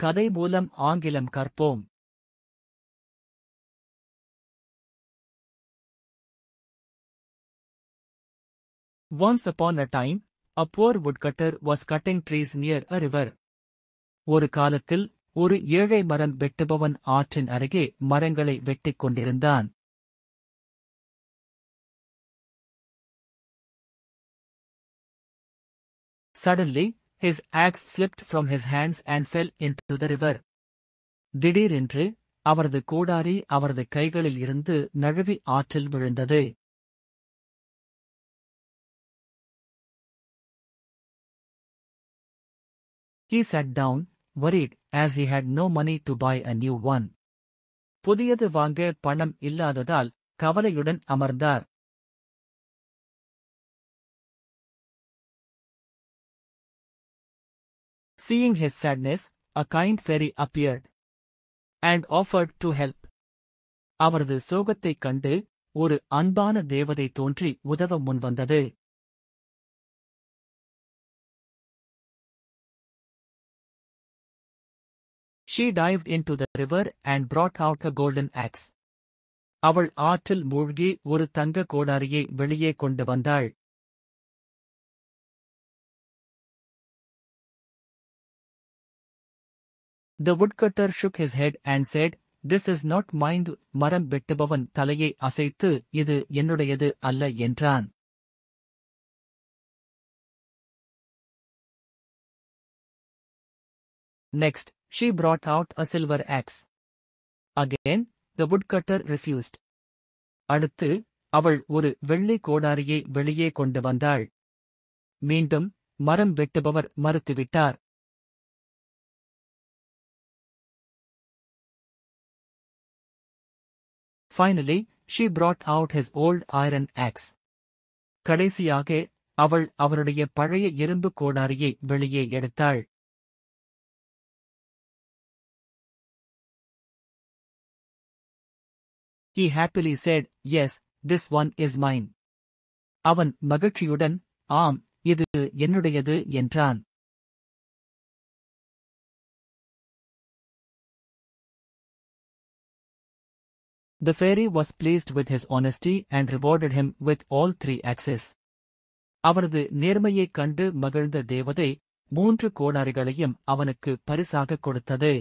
கதை மூலம் ஆங்கிலம் கற்போம். Once upon a time, a poor woodcutter was cutting trees near a river. ஒரு காலத்தில் ஒரு ஏழை மரம் வெட்டுபவன் ஆற்றின் அருகே மரங்களை வெட்டிக் கொண்டிருந்தான். Suddenly, his axe slipped from his hands and fell into the river. திடீரென்று அவரது கோடாரி அவரது கைகளில் இருந்து நழுவி ஆற்றில் விழுந்தது. He sat down, worried, as he had no money to buy a new one. புதியது வாங்க பணம் இல்லாததால் கவலையுடன் அமர்ந்தார். Seeing his sadness, a kind fairy appeared and offered to help. அவரது சோகத்தைக் கண்டு ஒரு அன்பான தேவதை தோன்றி உதவ முன்வந்தது. She dived into the river and brought out a golden axe. அவள் ஆற்றில் மூழ்கி ஒரு தங்க கோடாரியை வெளியே கொண்டு வந்தாள். The woodcutter shook his head and said, "This is not mine." மரம் வெட்டுபவன் தலையை அசைத்து இது என்னுடையது அல்ல என்றான். Next, she brought out a silver axe. Again, the woodcutter refused. அடுத்து, அவள் ஒரு வெள்ளி கோடாரியை வெளியே கொண்டு வந்தாள். மீண்டும், மரம் வெட்டுபவர் மறுத்துவிட்டார். Finally, she brought out his old iron axe. கடைசியாக, அவள் அவருடைய பழைய இரும்பு கோடாரியை வெளியே எடுத்தாள். He happily said, "Yes, this one is mine." அவன் மகிழ்ச்சியுடன், "ஆம், இது என்னுடையது" என்றான். The fairy was pleased with his honesty and rewarded him with all 3 axes. அவரது நேர்மையைக் கண்டு மகிழ்ந்த தேவதை 3 கோடாரிகளையும் அவனுக்கு பரிசாகக் கொடுத்தது.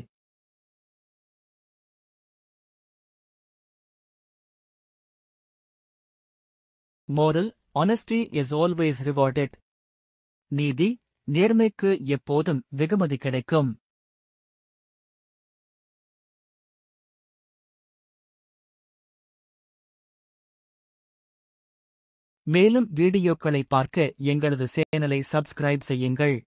Moral: Honesty is always rewarded. நீதி: நேர்மைக்கு எப்போதும் வெகுமதி கிடைக்கும். மேலும் வீடியோக்களை பார்க்க எங்களது சேனலை சப்ஸ்கிரைப் செய்யுங்கள்.